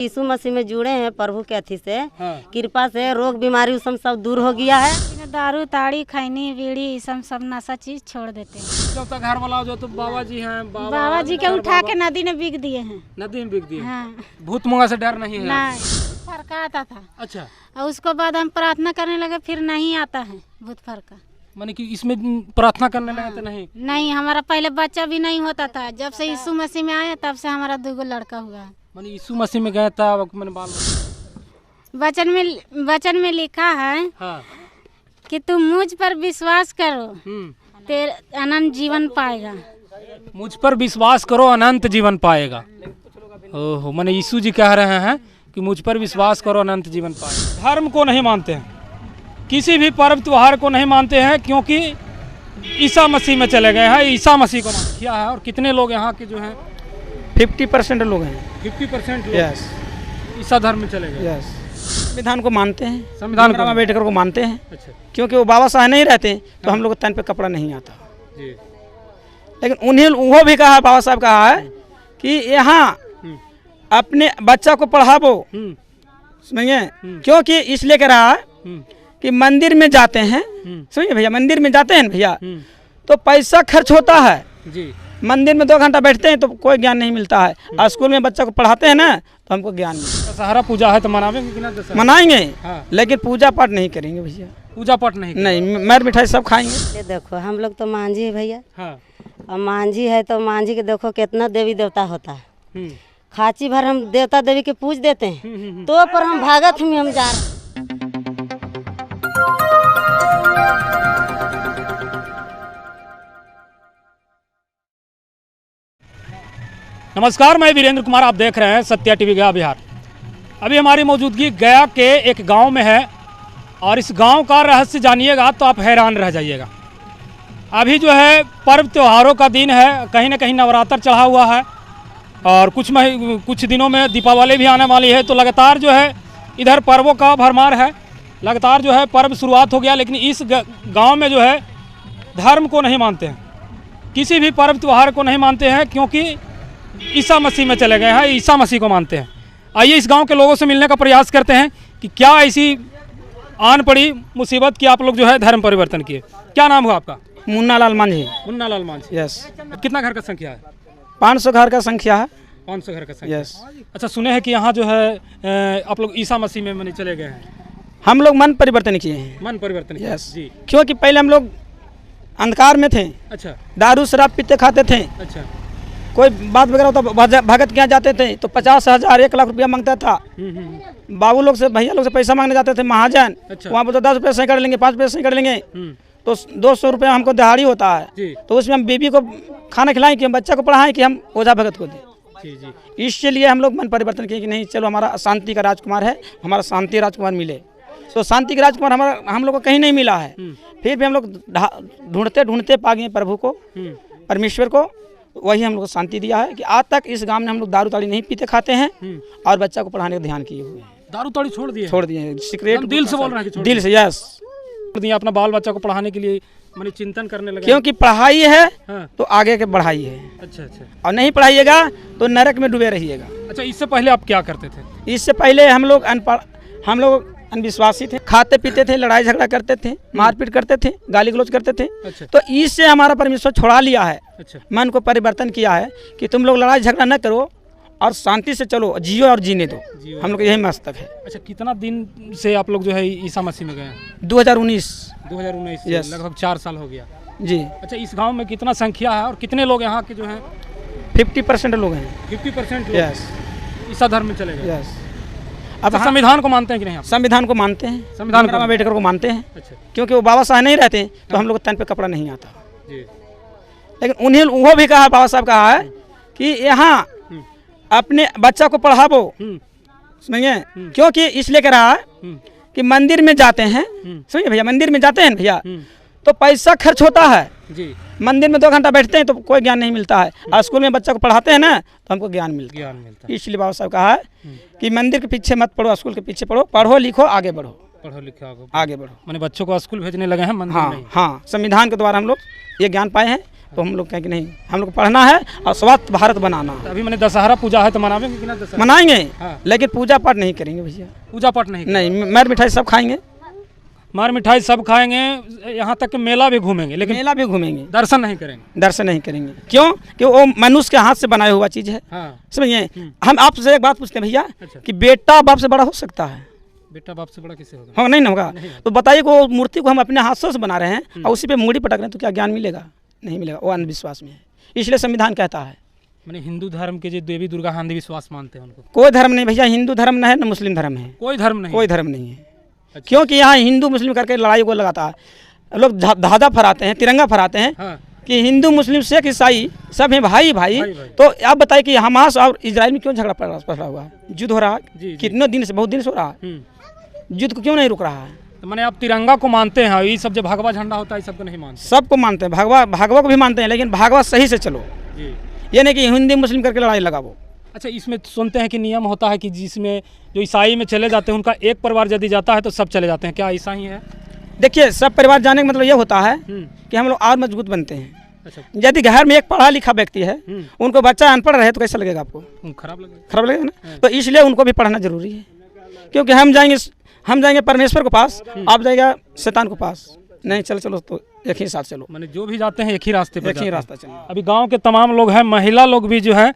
यीशु मसीह में जुड़े हैं प्रभु के अथी से। कृपा से रोग बीमारी सब दूर हो गया है। दारू ताड़ी खैनी बीड़ी सब नशा चीज छोड़ देते हैं। जब तक घर वाला जो तो बाबा जी हैं, बाबा जी के उठा के नदी में बिक दिए हैं। नदी में बिक दिए। हाँ। भूत मुंगा से डर नहीं है? नहीं, फरका आता था। अच्छा। और उसको बाद हम प्रार्थना करने लगे, फिर नहीं आता है भूत फरका। माने कि इसमें प्रार्थना करने लगे तो नहीं? हमारा पहले बच्चा भी नहीं होता था। जब से यीशु मसीह में आया तब से हमारा 2 लड़का हुआ है। माने यीशु मसीह में गया था मैंने बाल वचन में लिखा है। हाँ। कि तुम मुझ पर विश्वास करो तेरे अनंत जीवन पाएगा। मुझ पर विश्वास करो अनंत जीवन पाएगा। ओहो, माने यीशु जी कह रहे हैं कि मुझ पर विश्वास करो अनंत जीवन पाएगा। धर्म को नहीं मानते हैं, किसी भी पर्व त्योहार को नहीं मानते हैं, क्योंकि ईसा मसीह में चले गए हैं। ईसा मसीह को किया है। और कितने लोग यहाँ के जो हैं 50% लोग हैं। 50% लोग यस ईसा धर्म में चले गए। यस संविधान को मानते हैं, संविधान को अम्बेडकर को मानते हैं। अच्छा। क्योंकि वो बाबा साहब नहीं रहते तो हम लोग को तन पे कपड़ा नहीं आता जी। लेकिन उन्हें वो भी कहा, बाबा साहब कहा है कि यहाँ अपने बच्चा को पढ़ावो। समझिए, क्योंकि इसलिए कह रहा है कि मंदिर में जाते हैं। समझिए भैया, मंदिर में जाते हैं भैया तो पैसा खर्च होता है जी। मंदिर में 2 घंटा बैठते हैं तो कोई ज्ञान नहीं मिलता है। स्कूल में बच्चा को पढ़ाते हैं ना तो हमको ज्ञान मिलता है। दशहरा पूजा है तो मनावेंगे कि ना? दशहरा मनाएंगे। हाँ। लेकिन पूजा पाठ नहीं करेंगे भैया। पूजा पाठ नहीं मर मिठाई सब खाएंगे। ये देखो हम लोग तो मांझी है भैया। हाँ। और मांझी है तो मांझी के देखो कितना देवी देवता होता है। खाची भर हम देवता देवी के पूज देते हैं तो पर हम भागत में हम जा रहे हैं। नमस्कार, मैं वीरेंद्र कुमार, आप देख रहे हैं सत्या टीवी गया बिहार। अभी हमारी मौजूदगी गया के एक गांव में है और इस गांव का रहस्य जानिएगा तो आप हैरान रह जाइएगा। अभी जो है पर्व त्योहारों का दिन है, कहीं ना कहीं नवरात्र चढ़ा हुआ है और कुछ दिनों में दीपावली भी आने वाली है। तो लगातार जो है इधर पर्वों का भरमार है, लगातार जो है पर्व शुरुआत हो गया। लेकिन इस गाँव में जो है धर्म को नहीं मानते हैं, किसी भी पर्व त्योहार को नहीं मानते हैं, क्योंकि ईसा मसीह में चले गए हैं। ईसा मसीह को मानते हैं। आइए इस गांव के लोगों से मिलने का प्रयास करते हैं कि क्या ऐसी आन पड़ी मुसीबत कि आप लोग जो है धर्म परिवर्तन किए। क्या नाम हुआ आपका? मुन्ना लाल मांझी। मुन्ना लाल मांझी। यस। कितना घर का संख्या है? 500 घर का संख्या है। 500 घर का संख्या। यस। अच्छा, सुने हैं कि यहाँ जो है आप लोग ईसा मसीह में मने चले गए हैं। हम लोग मन परिवर्तन किए हैं। मन परिवर्तन किए। यस जी। क्योंकि पहले हम लोग अंधकार में थे। अच्छा। दारू शराब पीते खाते थे। अच्छा। कोई बात वगैरह होता भगत के यहाँ जाते थे तो 50,000 1 लाख रुपया मांगता था। बाबू लोग से, भैया लोग से पैसा मांगने जाते थे महाजन। अच्छा। वहाँ पर तो 10 रुपये सही कर लेंगे, 5 रुपये सही कर लेंगे तो 200 रुपया हमको दिहाड़ी होता है। तो उसमें हम बीबी को खाना खिलाएं कि हम बच्चा को पढ़ाएं कि हम ओझा भगत को दें। इसलिए हम लोग मन परिवर्तन किए कि नहीं, चलो हमारा शांति का राजकुमार है, हमारा शांति राजकुमार मिले। तो शांति का राजकुमार हम लोग को कहीं नहीं मिला है। फिर भी हम लोग ढूंढते ढूंढते पा गए प्रभु को, परमेश्वर को। वही हम लोग को शांति दिया है कि आज तक इस गांव में हम लोग दारू ताड़ी नहीं पीते खाते हैं और बच्चा को पढ़ाने का ध्यान किए हुए हैं। दारू ताड़ी छोड़ दिए? सिगरेट दिल से बोल रहे हैं? दिल से। यस, छोड़ दिए। अपना बाल बच्चा को पढ़ाने के लिए मैंने चिंतन करने लगा, क्योंकि पढ़ाई है। हाँ। तो आगे के बढ़ाई है। अच्छा अच्छा। और नहीं पढ़ाइएगा तो नरक में डूबे रहिएगा। अच्छा, इससे पहले आप क्या करते थे? इससे पहले हम लोग अनविश्वासी थे, खाते पीते थे, लड़ाई झगड़ा करते थे, मारपीट करते थे, गाली गलौज करते थे। अच्छा। तो इससे हमारा परमेश्वर छुड़ा लिया है। अच्छा। मन को परिवर्तन किया है कि तुम लोग लड़ाई झगड़ा न करो और शांति से चलो, जियो और जीने दो। हम लोग यही मस्तक है। अच्छा, कितना दिन से आप लोग जो है ईसा मसीह में गए हैं? 2019 से लगभग 4 साल हो गया जी। अच्छा, इस गांव में कितना संख्या है और कितने लोग यहाँ के जो हैं? 50% लोग हैं। 50% लोग यस। ईसा धर्म में चले गए। यस। अब संविधान को मानते हैं कि नहीं आप? संविधान को मानते हैं, संविधान को अम्बेडकर को मानते हैं। अच्छा। क्योंकि वो बाबा साहब नहीं रहते तो हम लोग को तन पे कपड़ा नहीं आता जी। लेकिन उन्हें वो भी कहा, बाबा साहब कहा है कि यहाँ अपने बच्चा को पढ़ावो। समझिए, क्योंकि इसलिए कह रहा है कि मंदिर में जाते हैं। समझिए भैया, मंदिर में जाते हैं भैया तो पैसा खर्च होता है जी। मंदिर में 2 घंटा बैठते हैं तो कोई ज्ञान नहीं मिलता है। स्कूल में बच्चा को पढ़ाते हैं ना तो हमको ज्ञान मिलता है। इसलिए बाबा साहब कहा है कि मंदिर के पीछे मत पढ़ो, स्कूल के पीछे पढ़ो, पढ़ो लिखो आगे बढ़ो। पढ़ो लिखो आगे बढ़ो। मैंने बच्चों को स्कूल भेजने लगे हैं मंदिर में। हाँ, संविधान के द्वारा हम लोग ये ज्ञान पाए हैं। तो हम लोग कहें कि नहीं, हम लोग पढ़ना है और स्वच्छ भारत बनाना है। अभी मैंने दशहरा पूजा है तो मनावेंगे कि ना दशहरा? मनाएंगे, हाँ। लेकिन पूजा पाठ नहीं करेंगे भैया। पूजा पाठ नहीं? नहीं, मर मिठाई सब खाएंगे, मार मिठाई सब खाएंगे, यहाँ तक कि मेला भी घूमेंगे, लेकिन मेला भी घूमेंगे, दर्शन नहीं करेंगे। दर्शन नहीं करेंगे। क्यों? कि वो मनुष्य के हाथ से बनाया हुआ चीज़ है। हाँ। समझिए, हम आपसे एक बात पूछते हैं भैया अच्छा। कि बेटा बाप से बड़ा हो सकता है? बेटा बाप से बड़ा किसे होगा? हाँ, नहीं ना होगा। तो बताइए कि वो मूर्ति को हम अपने हाथों से बना रहे हैं और उसी पे मूड़ी पटक रहे हैं, तो क्या ज्ञान मिलेगा? नहीं मिलेगा, वो अंधविश्वास में है। इसलिए संविधान कहता है, मैंने हिंदू धर्म के जो देवी दुर्गा अंधविश्वास मानते हैं उनको? कोई धर्म नहीं भैया, हिंदू धर्म न है न मुस्लिम धर्म है, कोई धर्म नहीं? कोई धर्म नहीं है। अच्छा। क्योंकि यहाँ हिंदू मुस्लिम करके लड़ाई को लगाता है। लोग धागा फहराते हैं, तिरंगा फहराते हैं हाँ। कि हिंदू मुस्लिम सिख ईसाई सब हैं भाई भाई। भाई भाई। तो आप बताइए कि हमास और इजराइल में क्यों झगड़ा पड़ा हुआ है? युद्ध हो रहा जी, जी। है कितने दिन से, बहुत दिन से हो रहा है। युद्ध को क्यों नहीं रुक रहा है? तो मैंने आप तिरंगा को मानते हैं, ये सब जो भगवा झंडा होता है सबको नहीं मानते? सबको मानते हैं, भागवा को भी मानते हैं, लेकिन भागवा सही से चलो। जी। ये नहीं कि हिंदी मुस्लिम करके लड़ाई लगाओ। अच्छा, इसमें सुनते हैं कि नियम होता है कि जिसमें जो ईसाई में चले जाते हैं उनका एक परिवार यदि जाता है तो सब चले जाते हैं, क्या ऐसा ही है? देखिए, सब परिवार जाने का मतलब ये होता है कि हम लोग और मजबूत बनते हैं। अच्छा। यदि घर में एक पढ़ा लिखा व्यक्ति है, उनको बच्चा अनपढ़ रहे तो कैसा लगेगा आपको? खराब लगेगा। खराब लगेगा ना। तो इसलिए उनको भी पढ़ना जरूरी है, क्योंकि हम जाएंगे परमेश्वर के पास, आप जाएगा शैतान के पास। नहीं, चलो तो एक ही साथ चलो। मैंने जो भी जाते हैं एक ही रास्ते पर एक ही रास्ता चलो। अभी गांव के तमाम लोग हैं, महिला लोग भी जो है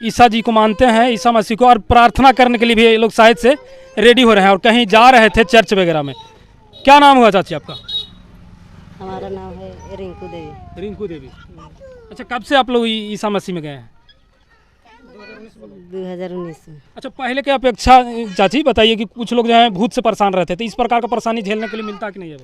ईसा जी को मानते हैं, ईसा मसीह को, और प्रार्थना करने के लिए भी ये लोग शायद से रेडी हो रहे हैं और कहीं जा रहे थे चर्च वगैरह में। क्या नाम हुआ चाची आपका? हमारा नाम है रिंकू देवी। रिंकू देवी। अच्छा, कब से आप लोग ईसा मसीह में गए हैं? 2019 में। अच्छा, पहले की अपेक्षा चाची बताइए कि कुछ लोग जो है भूत से परेशान रहते थे, इस प्रकार का परेशानी झेलने के लिए मिलता कि नहीं है?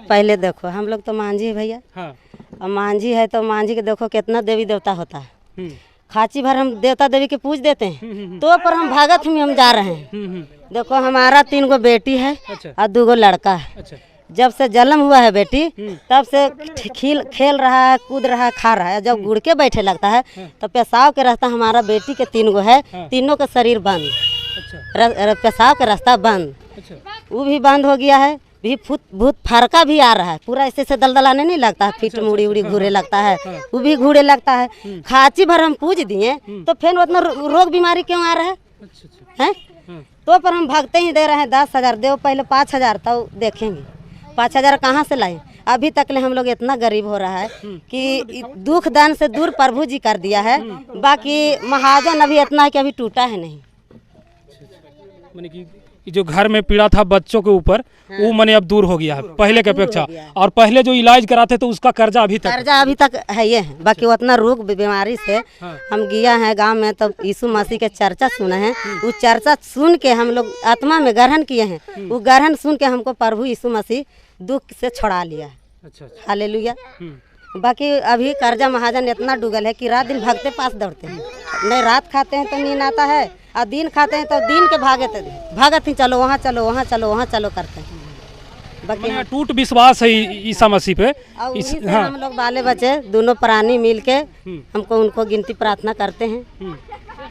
पहले देखो, हम लोग तो मांझी है भैया। हाँ। और मांझी है तो मांझी के देखो कितना देवी देवता होता है। खाची भर हम देवता देवी के पूज देते हैं, तो पर हम भागत में हम जा रहे हैं। देखो, हमारा 3 गो बेटी है और 2 गो लड़का है। अच्छा। जब से जन्म हुआ है बेटी, तब से खेल रहा है, कूद रहा है, खा रहा है। जब गुड़ के बैठे लगता है तो पेशाब के रास्ता हमारा बेटी के 3 गो है, तीनों का शरीर बंद। अच्छा। पेशाब का रास्ता बंद। अच्छा। वो भी बंद हो गया है, भी भूत फरका भी आ रहा है, पूरा ऐसे दलदलाने नहीं लगता है, फिट मुड़ी उड़ी घूरे लगता है, वो भी घूरे लगता है। खाची भर हम पूज दिए तो फिर उतना रोग बीमारी क्यों आ रहा है? तो पर हम भागते ही दे रहे हैं। 10,000 दो, पहले 5,000 तो देखेंगे 5,000 कहाँ से लाए? अभी तक ले हम लोग इतना गरीब हो रहा है कि दुख दान से दूर प्रभु जी कर दिया है। बाकी महाजन अभी इतना है कि अभी टूटा है नहीं। माने कि जो घर में पीड़ा था बच्चों के ऊपर, वो माने अब दूर हो गया है पहले की अपेक्षा। और पहले जो इलाज कराते तो उसका कर्जा अभी तक है ये है। बाकी उतना रोग बीमारी से हम गया है गांव में, तब यीशु मसीह के चर्चा सुने हैं। वो चर्चा सुन के हम लोग आत्मा में ग्रहण किए हैं। वो ग्रहण सुन के हमको प्रभु यीशु मसीह दुख से छुड़ा लिया है। अच्छा। हालेलुया। बाकी अभी कर्जा महाजन इतना डूबल है कि रात दिन भगते पास दौड़ते हैं। नहीं, रात खाते हैं तो नींद आता है, और दिन खाते हैं तो दिन के भागत ही चलो वहाँ चलो वहाँ चलो वहाँ चलो करते हैं। बाकी टूट विश्वास है ईसा मसीह पे। हाँ। हम लोग बाले बच्चे दोनों प्राणी मिल के हमको उनको गिनती प्रार्थना करते हैं,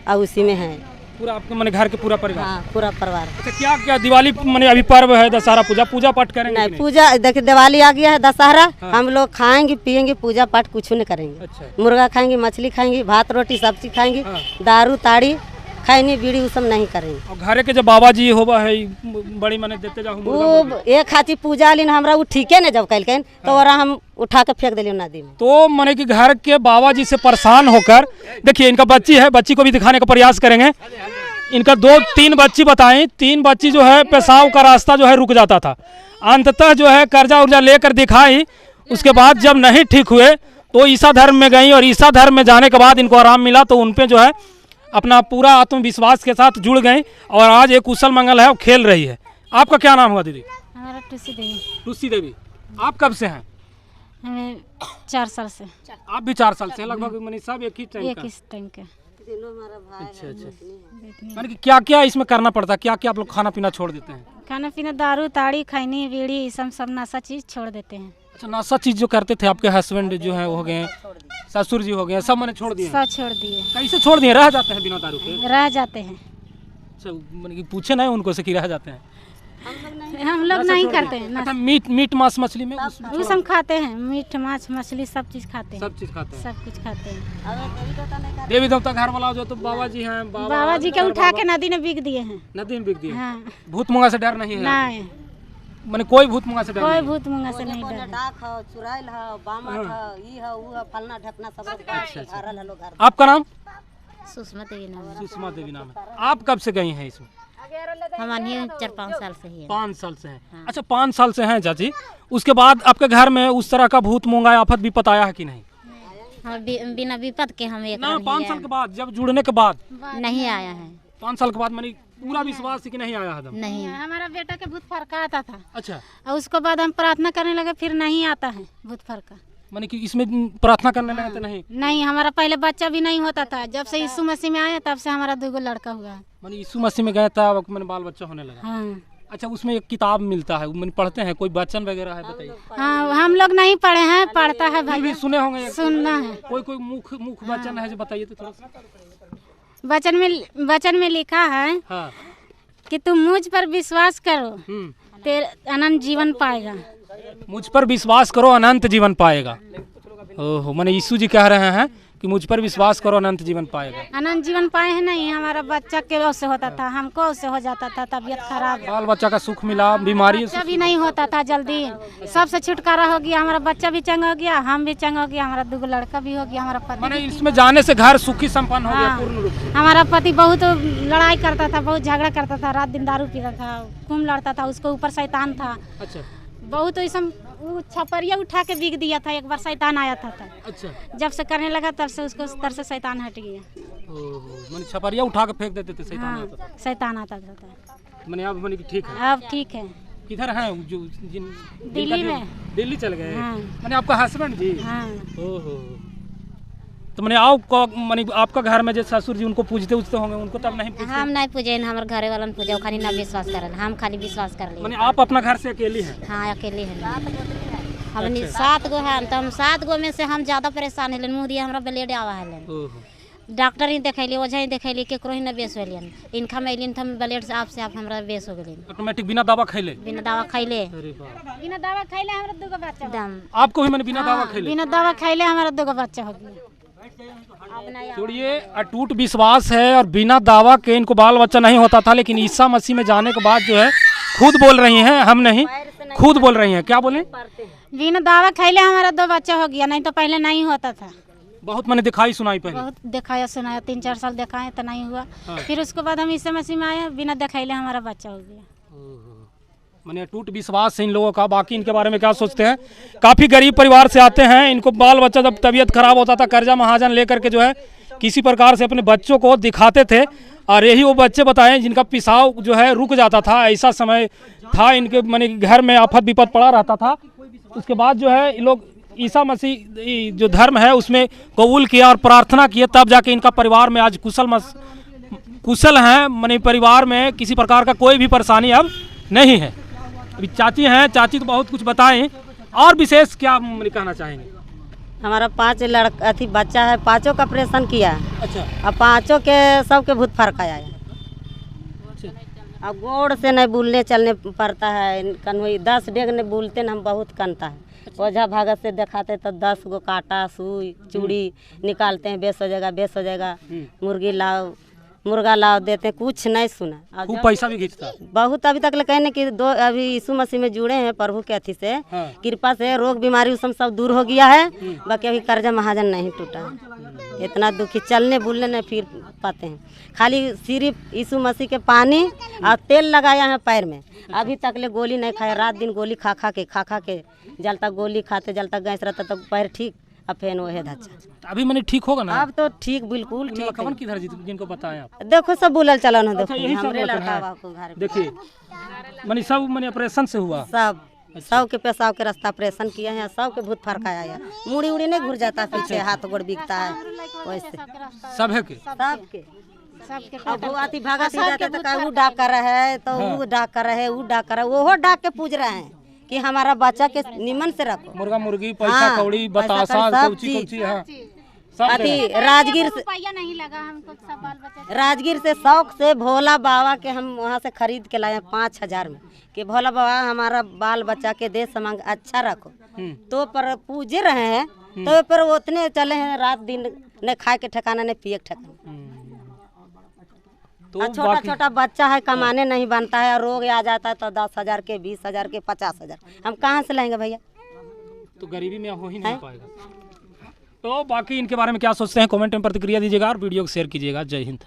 और उसी में है पूरा आपके मैंने घर के पूरा परिवार। हाँ, पूरा परिवार। अच्छा, क्या क्या दिवाली मैंने अभी पर्व है, दशहरा पूजा पाठ करेंगे? नहीं, पूजा देखिए दिवाली आ गया है, दशहरा हम लोग खाएंगे पियेंगे, पूजा पाठ कुछ नहीं करेंगे। अच्छा। मुर्गा खाएंगे, मछली खाएंगे, भात रोटी सब चीज खाएंगे, दारू ताड़ी खैनी बीड़ी वो सब नहीं करेंगे। और घरे के जब बाबा जी होबा है बड़ी मने देते जाओ वो एक खाची पूजा लीन हमरा वो ठीके ने जब कैलकन तो ओरा हम उठा के फेंक दिलियो नदी में। तो मने कि घर के बाबा जी से परेशान होकर, देखिए इनका बच्ची है, बच्ची को भी दिखाने का प्रयास करेंगे। इनका 2-3 बच्ची बताएं, 3 बच्ची जो है पेशाब का रास्ता जो है रुक जाता था, अंततः जो है कर्जा उर्जा लेकर दिखाई। उसके बाद जब नहीं ठीक हुए तो ईसा धर्म में गई, और ईसा धर्म में जाने के बाद इनको आराम मिला तो उनपे जो है अपना पूरा आत्मविश्वास के साथ जुड़ गई, और आज एक कुशल मंगल है, वो खेल रही है। आपका क्या नाम हुआ दीदी? हमारा टूसी देवी। टूसी देवी। आप कब से हैं? हमें 4 साल से। आप भी 4 साल से लगभग? मनी सब एक ही टाइम के। अच्छा अच्छा। माने कि क्या क्या इसमें करना पड़ता है? क्या क्या आप लोग खाना पीना छोड़ देते हैं? खाना पीना दारू ताड़ी खैनी बीड़ी सब नशा चीज छोड़ देते हैं। अच्छा, नशा चीज जो करते थे आपके हस्बैंड जो है वो हो गए, ससुर जी हो गए, सब मैंने छोड़ दिए? सब छोड़ दिए। कैसे छोड़ दिए? रह जाते हैं बिना दारू के? रह जाते हैं। अच्छा, मैंने कि पूछे नहीं उनको से कि रह जाते हैं? हम लोग नहीं करते हैं। अच्छा, मीट मांस मछली में वो सब खाते हैं, मीट माछ मछली सब चीज खाते हैं। सब चीज खाते हैं, सब कुछ खाते हैं। देवी देवता घर वाला जो तो बाबा जी हैं, बाबा जी के उठा के नदी में बिक दिए हैं। नदी में बिक दिए। हाँ। भूत मुंगा से डर नहीं है? नहीं, मैंने कोई भूत मुंगा से डर कोई नहीं? भूत मुंगा से नहीं डर। डाक हो, चुराइल हो, बामट हो, ई हो, ऊ हो, फलना ढकना सब भरल है लोग घर। आपका नाम? सुषमा देवी नाम है। सुषमा देवी नाम है। आप कब से गई हैं इसमें? हम 4-5 साल से ही है। 5 साल से हैं। अच्छा, 5 साल से हैं चाची। उसके बाद आपके घर में उस तरह का भूत मुंगा आफत विपत आया है कि नहीं? हाँ, बिना विपत के हम एक ना 5 साल के बाद, जब जुड़ने के बाद नहीं आया है। 5 साल के बाद मैंने पूरा विश्वास है कि नहीं आया है? नहीं, हमारा बेटा के भूत फरका आता था। अच्छा, और उसके बाद हम प्रार्थना करने लगे, फिर नहीं आता है भूत फरका। मैंने कि इसमें प्रार्थना करने लगे तो नहीं? नहीं, हमारा पहले बच्चा भी नहीं होता था। जब से यीशु मसीह में आया तब से हमारा 2 लड़का हुआ है। मैंने यीशु मसीह में गया था, मैंने बाल बच्चा होने लगा। हाँ। अच्छा, उसमें एक किताब मिलता है, मैंने पढ़ते हैं, कोई वचन वगैरह है बताइए? हाँ, हम लोग नहीं पढ़े हैं, पढ़ता है भाई। भी सुने होंगे? सुनना है। कोई मुख वचन है जो बताइए तो थोड़ा सा। वचन में लिखा है हाँ। कि तुम मुझ पर विश्वास करो, तेरे अनंत जीवन पाएगा। मुझ पर विश्वास करो, अनंत जीवन पाएगा। ओहो, मैंने यीशु जी कह रहे हैं कि मुझ पर विश्वास करो, अनंत जीवन पाएगा। अनंत जीवन पाए हैं नहीं, हमारा बच्चा के उससे होता था, हमको उससे हो जाता था, तबीयत खराब। बाल बच्चा का सुख मिला, बीमारी बच्चा भी नहीं होता था जल्दी, सबसे छुटकारा हो गया। हमारा बच्चा भी चंगा हो गया, हम भी चंगा हो गया, हमारा 2 लड़का भी हो गया। हमारा पति, मैंने इसमें जाने से घर सुखी संपन्न हो गया पूर्ण रूप से। हमारा पति बहुत लड़ाई करता था, बहुत झगड़ा करता था, रात दिन दारू पीता था, खूब लड़ता था, उसके ऊपर शैतान था। अच्छा, बहुत ऐसा छपरिया उठा के बिक दिया था, एक बार शैतान आया था। अच्छा, जब से करने लगा तब से उसको उस तरह से शैतान हट गया। ओहो, मैंने छपरिया उठा के फेंक देते थे, शैतान हाँ, आता था। शैतान आता था। मैंने अब मैंने ठीक है। अब ठीक है। किधर हैं जो दिल्ली में। दिल्ली चल गए? हाँ। मैंने आपका हस्बैंड जी? हाँ। ओहो, तो मैंने मैंने आपका घर में जो ससुर जी उनको पूजते होंगे, उनको तब नहीं पूजते? हम नहीं पूजे, हमारे घरे वाला पूजे, खाली ना विश्वास करल, हम खाली विश्वास कर मैंने आप अपना घर से अकेली हैं? हाँ, अकेले हैं हम। 7 गो है तो हम 7 गो में से हम ज्यादा परेशान है। मुँह दिया हमारा ब्लेड आवा है, डॉक्टर ही देखैली, ओझा ही देखैली, केकरो ही ना बेस होलियन। इनका में एलियन हम ब्लेड से आप हमरा बेस हो गेलिन ऑटोमेटिक, बिना दवा खैले? बिना दवा खैले। अरे बाप, बिना दवा खैले हमारा 2 बच्चा दम। आपको भी मैंने बिना दवा खैले? बिना दवा खैले हमारा 2 बच्चा हो गया। छोड़िए, अटूट विश्वास है और बिना दावा के इनको बाल बच्चा नहीं होता था, लेकिन ईसा मसीह में जाने के बाद जो है खुद बोल रही हैं, हम नहीं, खुद बोल रही हैं। क्या बोले? बिना दावा खैले हमारा 2 बच्चा हो गया, नहीं तो पहले नहीं होता था। बहुत मैंने दिखाई सुनाई पहले, बहुत दिखाया सुनाया, 3-4 साल दिखाए तो नहीं हुआ। फिर उसके बाद हम ईसा मसीह में आए, बिना दिखाइले हमारा बच्चा हो गया। मैंने अटूट विश्वास है इन लोगों का। बाकी इनके बारे में क्या सोचते हैं? काफ़ी गरीब परिवार से आते हैं। इनको बाल बच्चा जब तबीयत खराब होता था, कर्जा महाजन लेकर के जो है किसी प्रकार से अपने बच्चों को दिखाते थे, और यही वो बच्चे बताएं जिनका पेशाब जो है रुक जाता था। ऐसा समय था इनके, मैंने घर में आफत विपत पड़ा रहता था। उसके बाद जो है लोग ईसा मसीह जो धर्म है उसमें कबूल किया और प्रार्थना किए, तब जाके इनका परिवार में आज कुशल हैं। मैंने परिवार में किसी प्रकार का कोई भी परेशानी अब नहीं है। अभी चाची हैं, चाची तो बहुत कुछ बताएं, और विशेष क्या कहना चाहेंगे? हमारा 5 लड़का अथी बच्चा है, 5 का ऑपरेशन किया है। अच्छा, अब 5 के सबके भूत फर्क आया है। अब गोड़ से नहीं बोलने चलने पड़ता है, कन्हई 10 डेग ने बोलते न, हम बहुत कनता है। ओझा भागत से दिखाते तो 10 गो कांटा सुई चूड़ी निकालते हैं, बेस हो जाएगा, बेस हो जाएगा। मुर्गा लाओ देते, कुछ नहीं सुना। खूब पैसा भी खींचता बहुत। अभी तक कहने कि अभी यीशु मसीह में जुड़े हैं प्रभु के अथी से, कृपा से रोग बीमारी सब दूर हो गया है। बाकी अभी कर्जा महाजन नहीं टूटा है। इतना दुखी, चलने बुलने नहीं फिर पाते हैं, खाली सिर्फ यीशु मसीह के पानी और तेल लगाया है पैर में। अभी तक ले गोली नहीं खाया, रात दिन गोली खा खा के जल तक गोली खाते, जल तक गैस रहता तब पैर ठीक, अब फेन वही धच्चा। अभी मैंने ठीक होगा ना? अब तो ठीक, बिल्कुल ठीक। कौन किधर जिनको बताएं आप? देखो सब बुलल चला ना, देखो यही सब हमरे लड़का लड़का है। बाबू घर में। देखिए, मैंने सब मैंने ऑपरेशन से हुआ, सब के पेशाब के रास्ता ऑपरेशन किया है, सब के भूत फरका आया। मुड़ी उड़ी नहीं घुर जाता पीछे, हाथ गोड़ बिकता है वैसे सब है के सबके। अब वो आती भागा सी जाते तो वो डाकर है, तो वो डाकर है, वो डाकर है, वो डाक के पूज रहे हैं कि हमारा बच्चा के निमन से रखो। मुर्गा मुर्गी, पैसा कौड़ी, बतासा, कौची, हाँ, अथी राजगीर से रुपया नहीं लगा हमको, सब बाल बच्चे राजगीर से शौक से भोला बाबा के हम वहाँ से खरीद के लाए 5,000 में कि भोला बाबा हमारा बाल बच्चा के देश समांग अच्छा रखो। तो पर पूजे रहे हैं तो पर उतने चले हैं रात दिन न खाए के ठिकाना न पिए के ठिकाना। तो छोटा छोटा बच्चा है, कमाने नहीं बनता है, रोग आ जाता है तो 10,000 के 20,000 के 50,000 हम कहाँ से लाएंगे भैया? तो गरीबी में हो ही नहीं पाएगा। तो बाकी इनके बारे में क्या सोचते हैं कमेंट में प्रतिक्रिया दीजिएगा और वीडियो को शेयर कीजिएगा। जय हिंद।